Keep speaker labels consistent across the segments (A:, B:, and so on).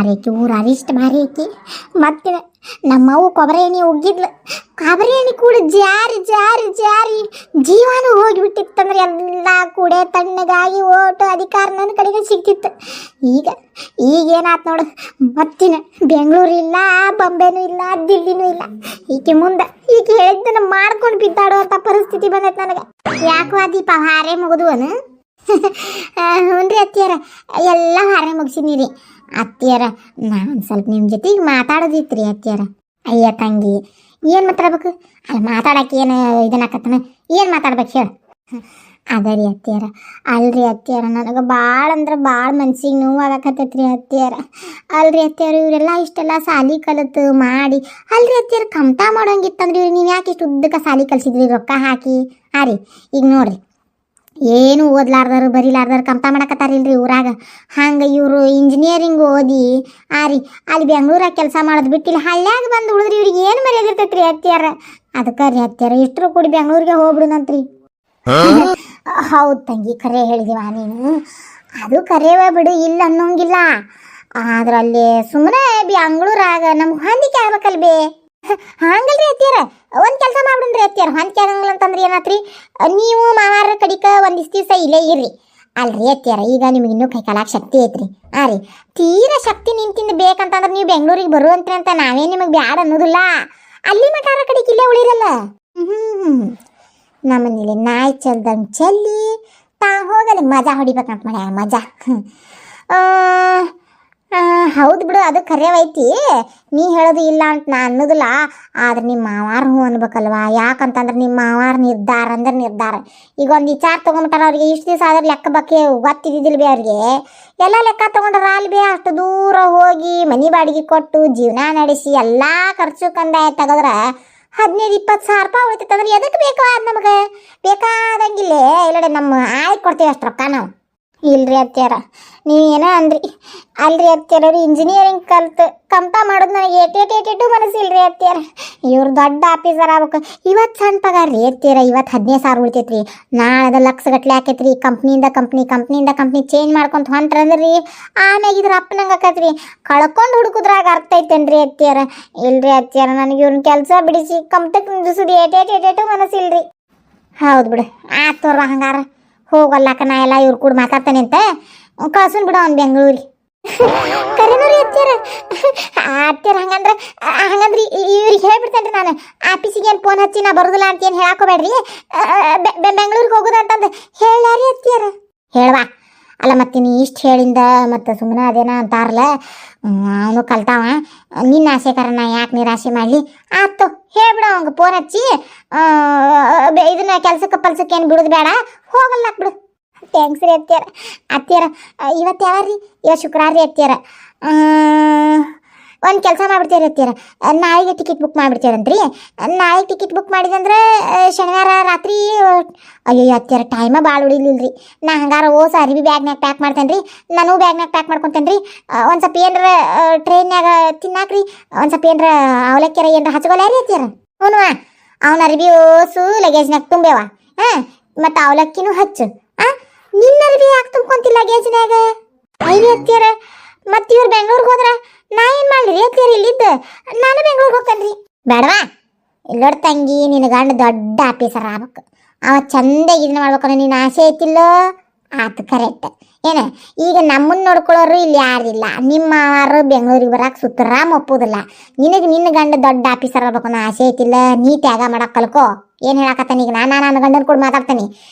A: ಭಾರಿ ಆಕಿ ಊರಾರಿ ಇಷ್ಟು ಭಾರಿ ಆಕಿ. ಮತ್ತೆ ನಮ್ಮವು ಕೊಬ್ಬರಿ ಎಣ್ಣೆ ಉಗ್ಗಿದ್ಲು. ಕೊಬ್ಬರಿ ಎಣ್ಣೆ ಕೂಡ ಜಾರಿ ಜಾರಿ ಜಾರಿ ಜೀವಾನು ಹೋಗಿಬಿಟ್ಟಿತ್ತಂದ್ರೆ ಎಲ್ಲ ಕೂಡ ತಣ್ಣಗಾಗಿ ಓಟು ಅಧಿಕಾರ ನನ್ನ ಕಡೆಗೆ ಸಿಗ್ತಿತ್ತು. ಈಗೇನಾಯ್ತು ನೋಡು, ಮತ್ತಿನ ಬೆಂಗಳೂರು ಇಲ್ಲ, ಬಾಂಬೆನೂ ಇಲ್ಲ, ದಿಲ್ಲಿನೂ ಇಲ್ಲ. ಈಕೆ ಮುಂದೆ ಈಕೆ ಹೇಳಿದ್ದನ್ನು ಮಾಡ್ಕೊಂಡು ಬಿದ್ದಾಡುವಂಥ ಪರಿಸ್ಥಿತಿ ಬಂದೈತೆ ನನಗೆ. ಯಾಕೋ ದೀಪ ಹಾರೇ ಮುಗಿದುವನು? ಹ್ಞೂ ರೀ ಅತ್ತಿಯಾರ, ಎಲ್ಲ ಹಾರೇ ಮುಗಿಸಿನಿ ರೀ ಅತ್ತಿಯಾರ. ನಾನು ಸ್ವಲ್ಪ ನಿಮ್ಮ ಜೊತೆಗೆ ಮಾತಾಡೋದಿತ್ತು ರೀ ಅತ್ತಿಯಾರ. ಅಯ್ಯ ತಂಗಿ, ಏನು ಮಾತಾಡ್ಬೇಕು? ಅಲ್ಲ ಮಾತಾಡಕ್ಕೆ ಏನು ಇದನ್ನಾಕತ್ತನ, ಏನು ಮಾತಾಡ್ಬೇಕು ಹೇಳು? ಅದ ರೀ ಅತ್ತಿಯಾರ, ಅಲ್ರಿ ಅತ್ತಿಯಾರ, ನನಗೆ ಭಾಳ ಅಂದ್ರೆ ಭಾಳ ಮನ್ಸಿಗೆ ನೋವಾಗಕತ್ತೈತೆ ರೀ ಅತ್ತಿಯಾರ. ಅಲ್ರಿ ಅತ್ತಿಯಾರ, ಇವರೆಲ್ಲ ಇಷ್ಟೆಲ್ಲ ಸಾಲಿ ಕಲಿತು ಮಾಡಿ, ಅಲ್ರಿ ಅತ್ತಿಯಾರ ಕಮ್ತಾ ಮಾಡೋಂಗಿತ್ತಂದ್ರಿ ನೀವು ಯಾಕೆ ಇಷ್ಟು ಉದ್ದಕ್ಕೆ ಸಾಲಿ ಕಲಿಸಿದ್ರಿ ರೊಕ್ಕ ಹಾಕಿ? ಹಾಂ ರೀ, ಈಗ ನೋಡ್ರಿ ಏನು ಓದ್ಲಾರ್ದಾರು ಬರೀಲಾರ್ದಾರು ಕಮ್ತಾ ಮಾಡಕತ್ತಾರಿಲ್ರಿ ಊರಾಗ. ಹಂಗೆ ಇವರು ಇಂಜಿನಿಯರಿಂಗ್ ಓದಿ ರೀ ಅಲ್ಲಿ ಬೆಂಗ್ಳೂರಾಗ ಕೆಲಸ ಮಾಡೋದು ಬಿಟ್ಟಿಲ್ಲ, ಹಳ್ಳ್ಯಾಗ ಬಂದು ಉಳಿದ್ರಿ ಇವ್ರಿಗೆ ಏನು ಮರ್ಯಾದಿರ್ತೈತೆ ರೀ ಅತ್ತಿಯಾರ. ಅದಕ್ಕೆ ರೀ ಅತ್ತಿಯಾರ ಇಷ್ಟರು ಕೂಡಿ ಬೆಂಗ್ಳೂರಿಗೆ ಹೋಗ್ಬಿಡುನಂತ್ರಿ. ಹೌದು ತಂಗಿ, ಖರೆ ಹೇಳಿದಿವ ನೀನು, ಅದು ಕರೆಯವ ಬಿಡು, ಇಲ್ಲ ಅನ್ನೋಂಗಿಲ್ಲ. ಅದರಲ್ಲಿ ಸುಮ್ಮನೆ ಬೆಂಗ್ಳೂರಾಗ ನಮ್ಗೆ ಹೊಂದಿಕೆ ಆಗ್ಬೇಕಲ್ಬೇ. ಹಂಗಲ್ರಿ ಅತ್ತಿಯಾರ, ಒಂದು ಕೆಲಸ ಮಾಡ್ಬಿಡ್ರಿ ಅತ್ತಿಯಾರ, ಹೊಂದಿಕೆ ಆಗಂಗಿಲ್ಲ ಅಂತಂದ್ರೆ ಏನಾತ್ರಿ, ನೀವು ಮಾವಾರ ಕಡಿಕ ಒಂದಿಷ್ಟು ದಿವಸ ಇಲ್ಲೇ ಇರ್ರಿ. ಅಲ್ರಿ ಅತ್ತಿಯಾರ, ಈಗ ನಿಮ್ಗೆ ಇನ್ನೂ ಕೈ ಕಾಲಾಗ ಶಕ್ತಿ ಐತ್ರಿ. ರೀ ತೀರಾ ಶಕ್ತಿ ನಿಂತಿಂದ ಬೇಕಂತಂದ್ರೆ ನೀವು ಬೆಂಗ್ಳೂರಿಗೆ ಬರುವಂತ್ರಿ ಅಂತ ನಾವೇ ನಿಮಗೆ ಬ್ಯಾಡ ಅನ್ನೋದಿಲ್ಲ. ಅಲ್ಲಿ ಮಠಾರ ಕಡೆಗೆ ಇಲ್ಲೇ ಉಳಿರಲ್ಲ. ನಮ್ಮನೇಲಿ ನಾಯಿ ಚೆಲ್ದಂಗೆ ಚೆಲ್ಲಿ ಹೋಗಲಿ ಮಜಾ ಹೊಡಿಬೇಕಂತ ಮಾಡ್ಯ ಮಜಾ. ಹೌದು ಬಿಡು, ಅದು ಕರೆಯವೈತಿ, ನೀ ಹೇಳೋದು ಇಲ್ಲ ಅಂತ ನಾ ಅನ್ನೋದಿಲ್ಲ. ಆದ್ರೆ ನಿಮ್ಮ ಮಾವಾರ ಹ್ಞೂ ಅನ್ಬೇಕಲ್ವಾ? ಯಾಕಂತಂದ್ರೆ ನಿಮ್ಮ ಮಾವಾರ ನಿರ್ಧಾರ ಅಂದ್ರೆ ನಿರ್ಧಾರ. ಈಗ ಒಂದು ವಿಚಾರ ತೊಗೊಂಬಿಟ್ಟಾರ ಅವ್ರಿಗೆ, ಇಷ್ಟು ದಿವಸ ಆದ್ರೆ ಲೆಕ್ಕ ಬಗ್ಗೆ ಗೊತ್ತಿದ್ದಿದ್ದಿಲ್ಲ ಬೇ ಅವ್ರಿಗೆ. ಎಲ್ಲ ಲೆಕ್ಕ ತೊಗೊಂಡ್ರ ಅಲ್ಲಿ ಬೇ ಅಷ್ಟು ದೂರ ಹೋಗಿ ಮನೆ ಬಾಡಿಗೆ ಕೊಟ್ಟು ಜೀವನ ನಡೆಸಿ ಎಲ್ಲ ಖರ್ಚು ಕಂದಾಯ ತೆಗೆದ್ರೆ 15-20 ಸಾವಿರ ರೂಪಾಯಿ ಉಳಿತೈತಂದ್ರೆ ಎದಕ್ಕೆ ಬೇಕು? ಅದು ನಮಗೆ ಬೇಕಾದಂಗಿಲ್ಲ. ಇಲ್ಲಡೆ ನಮ್ಮ ಆಯ್ಕೆ ಕೊಡ್ತೀವಿ ಅಷ್ಟು ರೊಕ್ಕ ನಾವು. ಇಲ್ರಿ ಅತ್ತಿಯಾರ, ನೀವೇನೋ ಅಂದ್ರಿ. ಅಲ್ರಿ ಅತ್ತಿಯಾರ, ಅವ್ರು ಇಂಜಿನಿಯರಿಂಗ್ ಕಲ್ತು ಕಮ್ತಾ ಮಾಡೋದು ನನಗೆ ಏಟೇಟು ಮನಸ್ಸಿಲ್ರಿ ಅತ್ತಿಯಾರ. ಇವ್ರು ದೊಡ್ಡ ಆಫೀಸರ್ ಆಗ್ಬೇಕು. ಇವತ್ತು ಸಣ್ಣ ಪಗಾರ ರೀ ಅತ್ತಿಯಾರ, ಇವತ್ತು 15 ಸಾವಿರ ಉಳಿತೈತ್ರಿ, ನಾಳೆ ಲಕ್ಷಗಟ್ಲೆ ಆಕೈತ್ರಿ. ಕಂಪ್ನಿಯಿಂದ ಕಂಪ್ನಿ ಚೇಂಜ್ ಮಾಡ್ಕೊಂತ ಹೊಂಟ್ರಂದ್ರಿ ಆಮ್ಯಾಗ ಇದ್ರ ಅಪ್ಪನಂಗೆ ಆಕೈತ್ರಿ. ಕಳ್ಕೊಂಡು ಹುಡುಕುದ್ರಾಗ ಅರ್ಥ ಐತೇನ್ರಿ ಅತ್ತಿಯಾರ? ಇಲ್ರಿ ಅತ್ತಿಯಾರ, ನನಗೆ ಇವ್ರನ್ನ ಕೆಲಸ ಬಿಡಿಸಿ ಕಮ್ತಕ್ಕೆ ನಿಲ್ಲಿಸೋದು ಏಟೇಟು ಮನಸ್ಸಿಲ್ರಿ. ಹೌದು ಬಿಡು, ಆತೋರ್ವ ಹಂಗಾರ ಹೋಗಲ್ಲಕ್ಕ, ನಾ ಎಲ್ಲ ಇವ್ರು ಕೂಡ ಮಾತಾಡ್ತಾನೆ ಅಂತ ಕಳ್ಸನ್ ಬಿಡು ಅವ್ನು ಬೆಂಗಳೂರಿಗೆ. ಕರೆನೂರಿ ಅತ್ತಿಯಾರ, ಅತ್ತಿಯಾರ ಹಂಗಂದ್ರಿ ಇವ್ರಿಗೆ ಹೇಳ್ಬಿಡ್ತೇನೆ ನಾನು, ಆಫೀಸಿಗೆ ಏನು ಫೋನ್ ಹಚ್ಚಿ ನಾ ಬರೋದಿಲ್ಲ ಅಂತ ಏನು ಹೇಳಾಕೋಬೇಡ್ರಿ, ಬೆಂಗಳೂರಿಗೆ ಹೋಗೋದಂತಂದು ಹೇಳಾರಿ ಅತ್ತಿಯಾರ. ಹೇಳ್ವಾ ಅಲ್ಲ, ಮತ್ತೆ ನೀ ಇಷ್ಟು ಹೇಳಿಂದ ಮತ್ತೆ ಸುಮ್ಮನೆ ಅದೇನ ಅಂತಾರಲ್ಲ, ಅವನು ಕಲ್ತಾವ, ನಿನ್ನ ಆಸೆಕಾರ ನಾ ಯಾಕೆ ನಿರಾಸೆ ಮಾಡಲಿ? ಆಯ್ತು ಹೇಳ್ಬಿಡ ಅವಂಗೆ ಫೋನ್ ಹಚ್ಚಿ, ಇದನ್ನ ಕೆಲ್ಸಕ್ಕೆ ಏನು ಬಿಡೋದು ಬೇಡ, ಹೋಗಲ್ಲ ಬಿಡು. ಥ್ಯಾಂಕ್ಸ್ ರೀ ಅತ್ತಿಯಾರ. ಅತ್ತಿಯಾರ ಇವತ್ತು ಯಾವಾರ್ರಿ? ಇವತ್ತು ಶುಕ್ರವಾರ ರೀ ಅತ್ತಿಯಾರ. ಒಂದು ಕೆಲಸ ಮಾಡಿಬಿಡ್ತೀರಿ ಅತ್ತಿಯಾರ, ನಾಳೆಗೆ ಟಿಕೆಟ್ ಬುಕ್ ಮಾಡಿಬಿಡ್ತೀರಂತ್ರಿ. ನಾಳೆಗೆ ಟಿಕೆಟ್ ಬುಕ್ ಮಾಡಿದಂದ್ರೆ ಶನಿವಾರ ರಾತ್ರಿ. ಅಯ್ಯೋ ಅತ್ತಿಯಾರ, ಟೈಮ ಭಾಳ ಉಳಿಲಿಲ್ಲ. ನಾ ಹಂಗಾರ ಓಸ ಅರಿವಿ ಬ್ಯಾಗ್ನಾಗ ಪ್ಯಾಕ್ ಮಾಡ್ತೇನೆ ರೀ, ನಾನು ಬ್ಯಾಗ್ನಾಗ ಪ್ಯಾಕ್ ಮಾಡ್ಕೊತೇನೆ ರೀ. ಒಂದು ಸ್ವಲ್ಪ ಏನರ ಟ್ರೈನ್ಯಾಗ ತಿನ್ನಾಕ್ರಿ, ಒಂದು ಸ್ವಲ್ಪ ಏನರ ಅವಲಕ್ಕಿರ ಏನರ ಹಚ್ಕೊಲ್ಲ ರೀ ಅತ್ತಿಯಾರ. ಹ್ಞೂ, ಅವನ ಅರಿವಿ ಓಸು ಲಗೇಜ್ನಾಗ ತುಂಬೇವ. ಮತ್ತು ಅವಲಕ್ಕಿನೂ ಹಚ್ಚು. ನಿನ್ನ ಅರಿವಿ ಯಾಕೆ ತುಂಬ್ಕೊಂತಿಲ್ಲ ಲಗೇಜ್ನಾಗ? ಐರಿ ಅತ್ತಿಯಾರ, ಮತ್ತು ಇವ್ರು ಬೆಂಗ್ಳೂರಿಗೆ ಹೋದ್ರ ನಾ ಏನು ಮಾಡಲಿ ಅತ್ತಿಯಾರ? ಇಲ್ಲಿದ್ದ ನಾನು ಬೆಂಗ್ಳೂರಿಗೆ ಹೋಗ್ತೇನೆ ರೀ. ಬೇಡವಾ? ಇಲ್ಲೋಡ್ ತಂಗಿ, ನಿನ್ನ ಗಂಡ ದೊಡ್ಡ ಆಫೀಸರ್ ಆಗ್ಬೇಕು, ಅವ ಚಂದಾಗಿ ಇದನ್ನ ಮಾಡ್ಬೇಕನ್ನೋ ನಿನ್ನ ಆಸೆ ಐತಿಲ್ಲೋ? ಆತು ಕರೆಕ್ಟ್. ಏನ ಈಗ ನಮ್ಮನ್ನು ನೋಡ್ಕೊಳ್ಳೋರು ಇಲ್ಲಿ ಯಾರಿಲ್ಲ, ನಿಮ್ಮವರು ಬೆಂಗಳೂರಿಗೆ ಬರಕ್ಕೆ ಸುತ್ತರಾಮ್ ಒಪ್ಪೋದಿಲ್ಲ. ನಿನ್ನ ಗಂಡ ದೊಡ್ಡ ಆಫೀಸರ್ ಆಗ್ಬೇಕು ಅನ್ನೋ ಆಸೆ ಐತಿಲ್ಲ? ನೀ ತ್ಯಾಗ ಮಾಡಕ್ಕೆ ಕಲ್ಕೋ. ಏನು ಹೇಳಕತ್ತಾನ ಈಗ? ನಾನು ನನ್ನ ಗಂಡನ ಕೂಡ ಮಾತಾಡ್ತೀನಿ,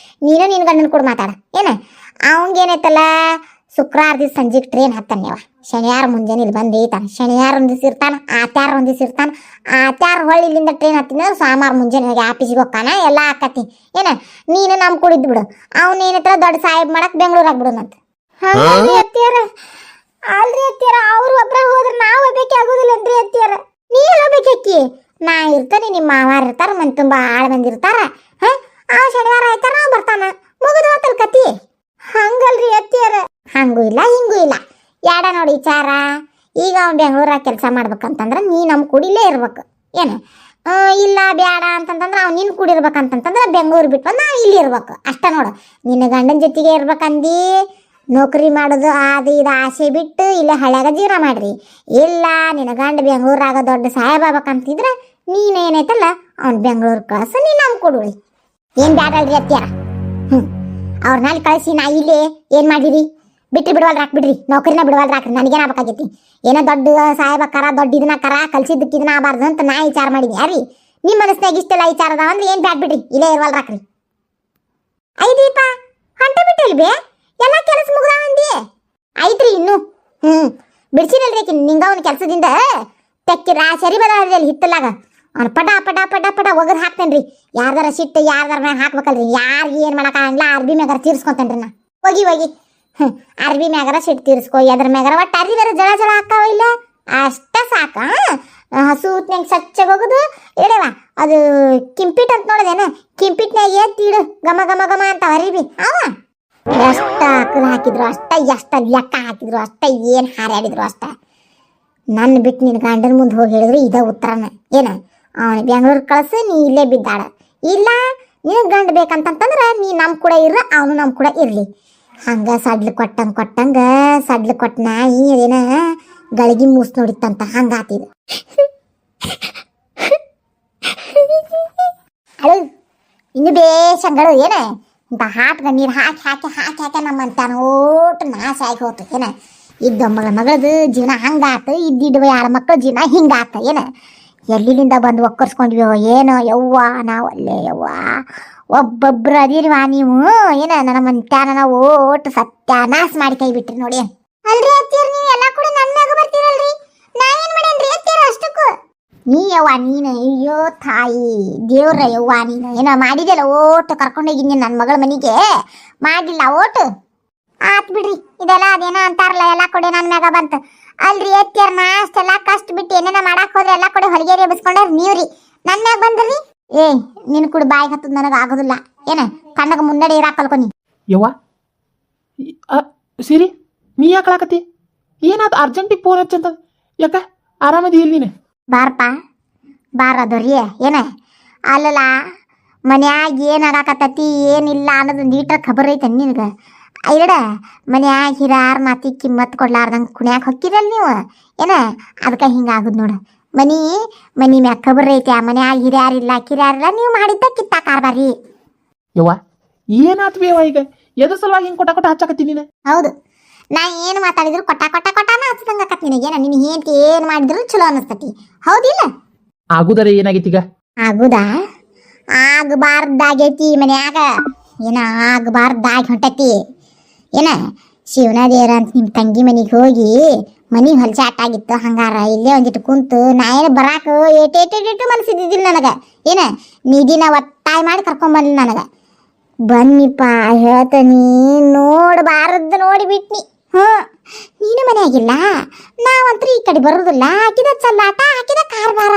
A: ನೀನು ನಿನ್ನ ಗಂಡನ ಕೂಡ ಮಾತಾಡ. ಏನ ಅವಂಗೇನೈತಲ್ಲ, ಶುಕ್ರವಾರ ದಿವಸ ಸಂಜೆಗೆ ಟ್ರೈನ್ ಹತ್ತಾನೆ, ಶನಿವಾರ ಮುಂಜಾನೆ ಇಲ್ಲಿ ಬಂದು ಏತಾನೆ. ಶನಿವಾರ ಒಂದು ದಿವಸ ಇರ್ತಾನೆ, ಆತ್ಯಾರ ಒಂದು ದಿವಸ ಇರ್ತಾನೆ. ಆತ್ಯಾರ ಹೊಳ್ಳಿ ಇಲ್ಲಿಂದ ಟ್ರೈನ್ ಹತ್ತಿನ ಸೋಮವಾರ ಮುಂಜಾನೆ ಆಫೀಸಿಗೆ ಹೋಗ್ತಾನೆ, ಎಲ್ಲ ಆಕತಿ. ಏನ ನೀನು ನಮ್ಮ ಕೂಡಿದ್ದು ಬಿಡು, ಅವ್ನು ಏನೈತ್ರ ದೊಡ್ಡ ಸಾಹೇಬ್ ಮಾಡಕ್ಕೆ ಬೆಂಗ್ಳೂರಾಗ ಬಿಡೋಣಂತ. ಅಲ್ರಿ ಅತ್ತಿಯಾರ, ಅವ್ರು ಒಬ್ಬರ ಹೋದ್ರೆ ನಾವು ಹೋಗ್ಬೇಕೆ ಆಗೋದಿಲ್ಲ ಅನ್ರಿ ಅತ್ತಿಯಾರ. ನೀ ಹೋಗ್ಬೇಕಿ, ನಾ ಇರ್ತಾನೆ, ನಿಮ್ಮ ಮಾವಾರ ಇರ್ತಾರ, ಮನೆ ತುಂಬ ಆಳು ಬಂದಿರ್ತಾರ. ಶನಿವಾರ ಆಯ್ತಾರ ನಾವು ಬರ್ತಾನ, ಮುಗಿದು ಹೋತಲ್ ಕತಿ. ಹಂಗಲ್ರಿ ಅತ್ತಿಯಾರ, ಹಂಗೂ ಇಲ್ಲ ಹಿಂಗೂ ಇಲ್ಲ, ಯಾಡ ನೋಡಿ ವಿಚಾರ. ಈಗ ಅವ್ನು ಬೆಂಗ್ಳೂರಾಗ ಕೆಲಸ ಮಾಡ್ಬೇಕಂತಂದ್ರೆ ನೀ ನಮ್ಮ ಕೂಡಿಲೇ ಇರ್ಬೇಕು. ಏನು ಇಲ್ಲ ಬೇಡ ಅಂತಂತಂದ್ರೆ ಅವ್ನು ನಿನ್ನ ಕೂಡಿರ್ಬೇಕಂತಂದ್ರೆ ಬೆಂಗ್ಳೂರು ಬಿಟ್ಟು ನಾ ಇಲ್ಲಿ ಇರ್ಬೇಕು ಅಷ್ಟ. ನೋಡು, ನಿನ್ನ ಗಂಡನ ಜೊತೆಗೆ ಇರ್ಬೇಕಂದು ನೌಕರಿ ಮಾಡೋದು ಅದು ಇದು ಆಸೆ ಬಿಟ್ಟು ಇಲ್ಲೇ ಹಳ್ಯಾಗ ಜೀವನ ಮಾಡ್ರಿ. ಇಲ್ಲ ನಿನ್ನ ಗಂಡ ಬೆಂಗಳೂರಾಗ ದೊಡ್ಡ ಸಾಹೇಬ್ ಆಗ್ಬೇಕಂತಿದ್ರೆ ನೀನೇನೈತಲ್ಲ ಅವ್ನು ಬೆಂಗಳೂರು ಕಳ್ಸ ನೀನು ನಮ್ಗೆ ಕೊಡುಳಿ. ಏನು ಬ್ಯಾಡಲ್ರಿ ಅತ್ಯಾರ. ಅವ್ರನ್ನಲ್ಲಿ ಕಳಿಸಿ ನಾ ಇಲ್ಲೇ ಏನು ಮಾಡಿರಿ ಬಿಟ್ಟು ಬಿಡವಲ್ರಿ, ಹಾಕ್ಬಿಡ್ರಿ ನೌಕರಿನ ಬಿಡವಲ್ರಿ, ಹಾಕ್ರಿ ನನಗೇನು ಆಗ್ಬೇಕಾಗೈತಿ. ಏನೋ ದೊಡ್ಡ ಸಾಹೇಬ ಕರ ದೊಡ್ಡ ಇದನ್ನ ಕರ ಕಲ್ಸಿದ್ದಕ್ಕೆ ಇದನ್ನ ಆಗಬಾರ್ದು ಅಂತ ನಾ ವಿಚಾರ ಮಾಡೀನಿ. ಯಾರೀ ನಿಮ್ಮ ಮನಸ್ನಾಗ ಇಷ್ಟೆಲ್ಲ ವಿಚಾರ ಅದಾವ ಅಂದ್ರೆ ಏನು ಬ್ಯಾಡ್ ಬಿಡ್ರಿ, ಇಲ್ಲೇ ಇರ್ವಲ್ರಿ, ಹಾಕ್ರಿ. ಐದೀಪ ಹೊಂಟ ಬಿಟ್ಟಲ್ ಬೇ ಎಲ್ಲ ಕೆಲಸ ಮುಗ್ದಾವಂದಿ ಐತ್ರಿ ಇನ್ನು. ಬಿಡ್ಸಿರಲ್ರಿ ನಿಂಗ ಅವ್ನ ಕೆಲಸದಿಂದ ತೆಕ್ಕಿರ ಸರಿ ಬದಲ್ರಿ ಅಲ್ಲಿ ಹಿತ್ತಲಾಗ ಅವ್ನು ಪಟ ಪಟ ಪಟ ಪಟ ಒಗದ್ ಹಾಕ್ತೇನ್ರಿ. ಯಾರ್ದಾರ ಸಿಟ್ಟು ಯಾರ್ದಾರ ಮ್ಯಾಗ ಹಾಕ್ಬೇಕಲ್ರಿ, ಯಾರಿಗೆ ಏನು ಮಾಡಕ್ಕಾಗಲ್ಲ ಅರ್ಬಿ ಮ್ಯಾಗಾರ ತೀರ್ಸ್ಕೊಂತೇನ್ರಿ ನಾ. ಹೋಗಿ ಅರ್ಬಿ ಮ್ಯಾಗಾರ ಸಿಟ್ಟು ತೀರ್ಸ್ಕೊ, ಎದ್ರ ಮ್ಯಾಗಾರ ಒಟ್ಟು ಅರ್ಬಿ ಬೇರೆ ಜಳ ಜಳ ಹಾಕಾವ ಇಲ್ಲ ಅಷ್ಟ ಸಾಕ. ಸೂತ್ನಾಗ ಸ್ವಚ್ಛಗೆ ಹೋಗುದು ಇಡವ ಅದು ಕಿಂಪಿಟ್ ಅಂತ ನೋಡದೇನ, ಕಿಂಪಿಟ್ನಾಗ ಎತ್ತಿಡು ಗಮ ಗಮ ಗಮ ಅಂತ ಅರಿಬಿ ಅವ ಎಷ್ಟ ಅಕ್ಕಲ್ ಹಾಕಿದ್ರು ಅಷ್ಟ, ಎಷ್ಟ ಲೆಕ್ಕ ಹಾಕಿದ್ರು ಅಷ್ಟ, ಏನು ಹಾರಾಡಿದ್ರು ಅಷ್ಟ. ನನ್ನ ಬಿಟ್ಟು ನಿನ್ನ ಗಂಡನ ಮುಂದೆ ಹೋಗಿ ಹೇಳಿದ್ರು ಇದ ಉತ್ತರನ ಏನ, ಅವನು ಬೆಂಗಳೂರು ಕಳ್ಸು ನೀ ಇಲ್ಲೇ ಬಿದ್ದಾಡ. ಇಲ್ಲ ನಿನಗೆ ಗಂಡ ಬೇಕಂತಂದ್ರೆ ನೀ ನಮ್ಮ ಕೂಡ ಇರ, ಅವನು ನಮ್ಮ ಕೂಡ ಇರಲಿ. ಹಂಗೆ ಸಡ್ಲು ಕೊಟ್ಟಂಗೆ ಸಡ್ಲು ಕೊಟ್ಟನ ಏನ ಗಳಿಗೆ ಮೂಸ್ ನೋಡಿತ್ತಂತ ಹಂಗಾತಿದು. ಅಳು ಇನ್ನು ಬೇಷಂಗಳು ಏನ ಇಂಥ ಹಾಟ್ಗ ನೀರು ಹಾಕಿ ಹಾಕಿ ಹಾಕಿ ಹಾಕಿ ನಮ್ಮಂತಾನ ಓಟು ನಾಶ ಆಗಿ ಹೋತು ಏನ. ಇದ್ದ ಮಗಳದು ಜೀವನ ಹಂಗಾತು, ಇದ್ದಿದ್ವ ಯಾರ ಮಕ್ಕಳು ಜೀವನ ಹಿಂಗಾತ ಏನ. ಎಲ್ಲಿಂದ ಬಂದು ಒಕ್ಕರ್ಸ್ಕೊಂಡ್ವಿ ಏನೋ ಯವ್ವ ನಾವು ಅಲ್ಲೇ ಯವ್ವ ಒಬ್ಬೊಬ್ರು ಅದೀರಿವಾ ನೀವು ಏನ. ನನ್ನ ಮಂತ್ಯಾನ ನಾವು ಓಟು ಸತ್ಯಾನಾಶ ಮಾಡಿ ಕೈ ಬಿಟ್ರಿ ನೋಡಿ. ಅಲ್ರಿ ಅತ್ತಿಯರ್ ನೀವು ಎಲ್ಲ ಕೂಡ ನನ್ನ ಮ್ಯಾಗ ಬರ್ತೀರಲ್ರಿ, ನಾ ಏನ್ ಮಾಡೇನ್ರಿ ಅತ್ತಿಯರ್ ಅಷ್ಟಕ್ಕೂ. ನೀ ಯವ್ವ ನೀನು ಅಯ್ಯೋ ತಾಯಿ ದೇವ್ರ ಯವ್ವ ನೀನು ಏನೋ ಮಾಡಿದೆಲ್ಲ ಓಟು ಕರ್ಕೊಂಡೋಗಿದ್ದೀನಿ ನನ್ನ ಮಗಳ ಮನೆಗೆ, ಮಾಡಿಲ್ಲ ಓಟು ಆತ್ ಬಿಡ್ರಿ. ಇದೆಲ್ಲ ಅದೇನೋ ಅಂತಾರಲ್ಲ ಎಲ್ಲ ಕೊಡೆ ನನ್ನ ಮ್ಯಾಗ ಬಂತು. ಅಲ್ರಿ ಅತ್ತಿಯರ್ ನಾ ಅಷ್ಟೆಲ್ಲ ಕಷ್ಟ ಬಿಟ್ಟು ಏನೇನ ಮಾಡಕ್ ಹೋದ್ರೆ ಎಲ್ಲ ಕಡೆ ಹೊಲಿಗೆರಿ ಎಬ್ಬಿಸ್ಕೊಂಡ್ರ ನೀವ್ರಿ ನನ್ನ ಮ್ಯಾಗ ಬಂದ್ರಿ. ಏ ನಿನ್ ಕೂಡ ಬಾಯಿಗೆ ಹತ್ತದ ನನಗೆ ಆಗೋದಿಲ್ಲ ಏನ, ಕಣ್ಣಗ ಮುನ್ನಡೆ ಇರಾಕ್ ಕಲ್ಕೊನಿ.
B: ಯವ್ವ ಸಿರಿ ನೀ ಯಾಕೆ ಹಾಕತಿ, ಏನಾದ ಅರ್ಜೆಂಟಿಗೆ ಫೋನ್ ಹಚ್ಚಂತ ಯಾಕ ಆರಾಮದಿ ಇಲ್ಲಿ ನೀನು?
A: ಬಾರಪ್ಪ ಬಾರದವ್ರಿ ಏನ. ಅಲ್ಲಲ್ಲ ಮನ್ಯಾಗ ಏನು ಆಗಾಕತ್ತತಿ ಏನಿಲ್ಲ ಅನ್ನೋದು ನೀಟಾಗಿ ಖಬರ್ ಐತೆ ನಿನಗೆ. ಐರಡ ಮನ್ಯಾಗ ಹಿರಾರ್ ಮಾತಿ ಕಿಮ್ಮತ್ ಕೊಡ್ಲಾರ್ದಂಗೆ ಕುಣ್ಯಾಕ ಹೊಕ್ಕಿರಲ್ಲ ನೀವು ಏನ, ಅದಕ್ಕೆ ಹಿಂಗಾಗುದು ನೋಡು. ಮನಿ ಮ್ಯಾಗ ಖಬರ್ ಐತೆ, ಆ ಮನ್ಯಾಗ ಹಿರಿಯಾರಿಲ್ಲ ಕಿರಿಯಾರಿಲ್ಲ, ನೀವು ಮಾಡಿದ್ದ ಕಿತ್ತಾಕಾರ್ಬಾರಿ.
B: ಯವ್ವ ಏನಾತ್ವಿ ಯವ್ವ ಈಗ ಎದ್ರ ಸಲುವಾಗಿ ಹಿಂಗೆ ಕೊಟ್ಟ ಹಚ್ಚಾಕತ್ತಿ ನೀನು?
A: ಹೌದು ನಾ ಏನು ಮಾತಾಡಿದ್ರು ಕೊಟ್ಟಾನ ಹಚ್ಚದಂಗ ಆಕತ್ ನಿನಗೇನ. ನಿನ್ ಏನ್ತಿ ಏನು ಮಾಡಿದ್ರು ಚಲೋ ಅನಿಸ್ತತಿ ಹೌದಿಲ್ಲ?
B: ಆಗುದಾರೆ ಏನಾಗೈತಿ ಈಗ?
A: ಆಗುದಾ ಆಗಬಾರ್ದಾಗೈತಿ ಮನ್ಯಾಗ, ಏನ ಆಗಬಾರ್ದಾಗಿ ಹೊಂಟತಿ ಏನ. ಶಿವನದೇವ್ರ ಅಂತ ನಿಮ್ಮ ತಂಗಿ ಮನೆಗೆ ಹೋಗಿ ಮನೆ ಹೊಲಸಾಟ ಆಗಿತ್ತು, ಹಂಗಾರ ಇಲ್ಲೇ ಒಂದಿಟ್ಟು ಕುಂತು ನಾ ಏನು ಬರಾಕ ಏಟೇಟೇಟು ಮನಸ್ಸಿದ್ದಿದ್ದಿಲ್ಲ ನನಗೆ ಏನ. ನಿಧಿನ ಒತ್ತಾಯ ಮಾಡಿ ಕರ್ಕೊಂಬಂದ್ಲಿ ನನಗೆ. ಬನ್ನಿಪ್ಪ ಹೇಳ್ತಾನಿ ನೋಡಬಾರದ್ದು ನೋಡಿಬಿಟ್ನಿ. ನೀನು ಮನೆಯಾಗಿಲ್ಲ, ನಾವಂತ್ರು ಈ ಕಡೆ ಬರೋದಿಲ್ಲ. ಹಾಕಿದ ಚಲ್ಲಾಟ ಹಾಕಿದ ಕಾರ್ಬಾರ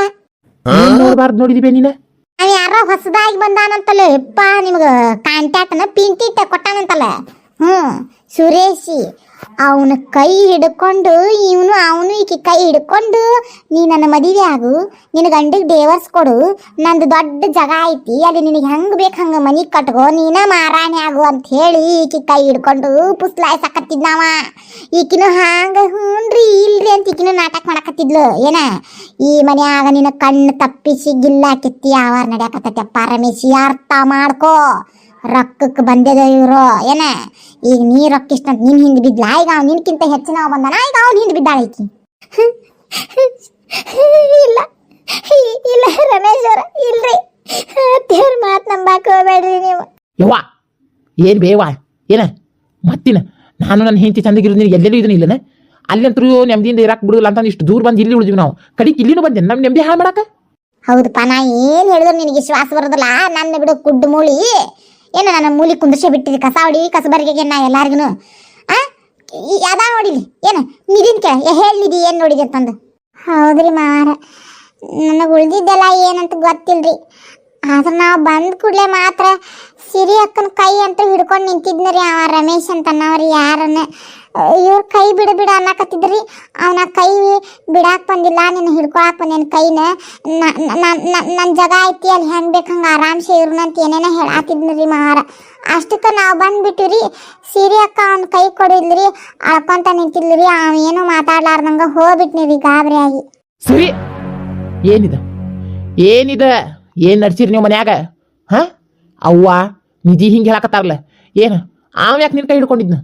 B: ನೋಡ್ಬಾರ್ದು ನೋಡಿದಿಬೇ ನೀನು.
A: ಅವ ಯಾರ ಹೊಸದಾಗಿ ಬಂದಾನಂತಲ್ಲ ಯಪ್ಪ, ನಿಮ್ಗೆ ಕಾಂಟ್ಯಾಕ್ಟ್ನ ಪಿಂಟಿಟ್ಟ ಕೊಟ್ಟಾನಂತಲ್ಲ. ಸುರೇಶಿ ಅವನ ಕೈ ಹಿಡ್ಕೊಂಡು ಅವನು ಈಕಿ ಕೈ ಹಿಡ್ಕೊಂಡು ನೀ ನನ್ನ ಮದುವೆ ಆಗು, ನಿನ್ನ ಗಂಡಿಗೆ ಡೇವರ್ಸ್ ಕೊಡು, ನಂದು ದೊಡ್ಡ ಜಾಗ ಐತಿ ಅಲ್ಲಿ ನಿನಗೆ ಹೆಂಗೆ ಬೇಕು ಹಂಗೆ ಮನೆ ಕಟ್ಕೋ, ನೀನ ಮಾರಾಣಿ ಆಗು ಅಂತ ಹೇಳಿ ಈಕಿ ಕೈ ಹಿಡ್ಕೊಂಡು ಪುಸ್ಲಾಯ್ಸಕತ್ತಿದ್ನವ. ಈಕಿನೂ ಹಂಗೆ ಹ್ಞೂನ್ರಿ ಇಲ್ರಿ ಅಂತ ಈಕಿನೂ ನಾಟಕ ಮಾಡಕತ್ತಿದ್ಲು ಏನ. ಈ ಮನ್ಯಾಗ ನಿನ್ನ ಕಣ್ಣು ತಪ್ಪಿಸಿ ಗಿಲ್ಲ ಕೆತ್ತಿ ಯಾವಾರ ನಡೆಯಕತ್ತಪ್ಪ ರಮೇಶಿ, ಅರ್ಥ ಮಾಡ್ಕೋ. ರೊಕ್ಕಕ್ಕೆ ಬಂದಿದ ಇವರು ಏನ. ಈಗ ನೀ ರೊಕ್ಕ ಇಷ್ಟ ಅಂತ ನಿನ್ ಹಿಂದೆ ಬಿದ್ಲ, ಈಗ ಅವ್ನು ನಿನ್ಕಿಂತ ಹೆಚ್ಚಿನ ಬಂದಾನ, ಈಗ ಅವ್ನು ಹಿಂದೆ ಬಿದ್ದಾಳೈಕಿ. ಇಲ್ಲ ಇಲ್ಲ ರಮೇಶ್ ಅವ್ರ ಇಲ್ರಿ, ದೇವ್ರ ಮಾತು ನಂಬಾಕ ಹೋಗ್ಬೇಡ್ರಿ ನೀವು.
B: ಯವ್ವ ಏನ್ ಬೇವಾ ಏನ ಮತ್ತಿನ ನಾನು ನನ್ನ ಹೆಂಡತಿ ಚಂದಗಿರೋದು ನಿನಗೆ ಎಲ್ಲೆಲ್ಲೂ ಇದನ್ನ ಇಲ್ಲನ, ಅಲ್ಲಂತರೂ ನೆಮ್ಮದಿಯಿಂದ ಇರಾಕ್ ಬಿಡುದಿಲ್ಲ ಅಂತ ಇಷ್ಟು ದೂರ ಬಂದು ಇಲ್ಲಿ ಉಳಿದ್ವಿ ನಾವು. ಕಡಿಗೆ ಇಲ್ಲಿನೂ ಬಂದೆ ನಮ್ಮ ನೆಮ್ಮದಿ ಹಾಳು ಮಾಡಾಕ.
A: ಹೌದಪ್ಪ ನಾ ಏನು ಹೇಳಿದ್ರು ನಿನಗೆ ವಿಶ್ವಾಸ ಬರೋದಿಲ್ಲ. ನನ್ನ ಬಿಡು ಕುಡ್ಡು ಮೂಳಿ ಏನು ನನ್ನ ಮೂಲಿ ಕುಂದ್ರಿಸೇ ಬಿಟ್ಟಿರಿ, ಕಸ ಹೊಡಿ ಕಸಬರಿಗೆಗೆ ನಾ ಎಲ್ಲಾರ್ಗು ಅದಾ ನೋಡಿಲಿ ಏನು ನಿಧಿನ್ ಕೇಳ ಹೇಳಿದಿ ಏನು ನೋಡಿದೆ ಅಂತಂದು. ಹೌದ್ರಿ ಮಾವಾರ, ನನಗೆ ಉಳ್ದಿದ್ದೆಲ್ಲ ಏನಂತ ಗೊತ್ತಿಲ್ರಿ. ಆದ್ರೆ ನಾವು ಬಂದ ಕೂಡಲೇ ಮಾತ್ರ ಸಿರಿ ಅಕ್ಕನ ಕೈ ಅಂತ ಹಿಡ್ಕೊಂಡು ನಿಂತಿದ್ನರಿ ಅವ ರಮೇಶ್ ಅಂತ ಅನ್ನವ್ರಿ ಯಾರನ್ನ. ಇವ್ರ ಕೈ ಬಿಡ ಅನ್ನಕತ್ತಿದ್ರಿ, ಅವನ ಕೈ ಬಿಡಾಕ್ ಬಂದಿಲ್ಲ, ನೀನು ಹಿಡ್ಕೊಳಕ್ ಬಂದೇನು ಕೈನ. ನನ್ನ ಜಾಗ ಐತಿ ಅಲ್ಲಿ ಹೆಂಗೆ ಬೇಕು ಹಂಗೆ ಆರಾಮ್ಸೆ ಇವ್ರನ್ನಂತ ಏನೇನೋ ಹೇಳಾತಿದ್ನರಿ ಮಾವಾರ. ಅಷ್ಟಕ್ಕೆ ನಾವು ಬಂದ್ಬಿಟ್ಟಿವ್ರಿ. ಸೀರೆ ಅಕ್ಕ ಅವ್ನ ಕೈ ಕೊಡಿದ್ರಿ, ಅಳ್ಕೊಂತ ನಿಂತಿದ್ರಿ. ಅವೇನು ಮಾತಾಡ್ಲಾರ್ದಂಗ ಹೋಗ್ಬಿಟ್ನಿರಿ ಗಾಬರಿ ಆಗಿ.
B: ಸರಿ, ಏನಿದ ಏನಿದ ಏನು ನಡ್ಸಿರಿ ನೀವು ಮನ್ಯಾಗ? ಹಾ ಅವ್ವ ನಿಧಿ ಹಿಂಗೆ ಹೇಳಕತ್ತಾರಲ್ಲ, ಏನು ಅವ ಯಾಕೆ ನಿನ್ನ ಕೈ ಹಿಡ್ಕೊಂಡಿದ್ನ?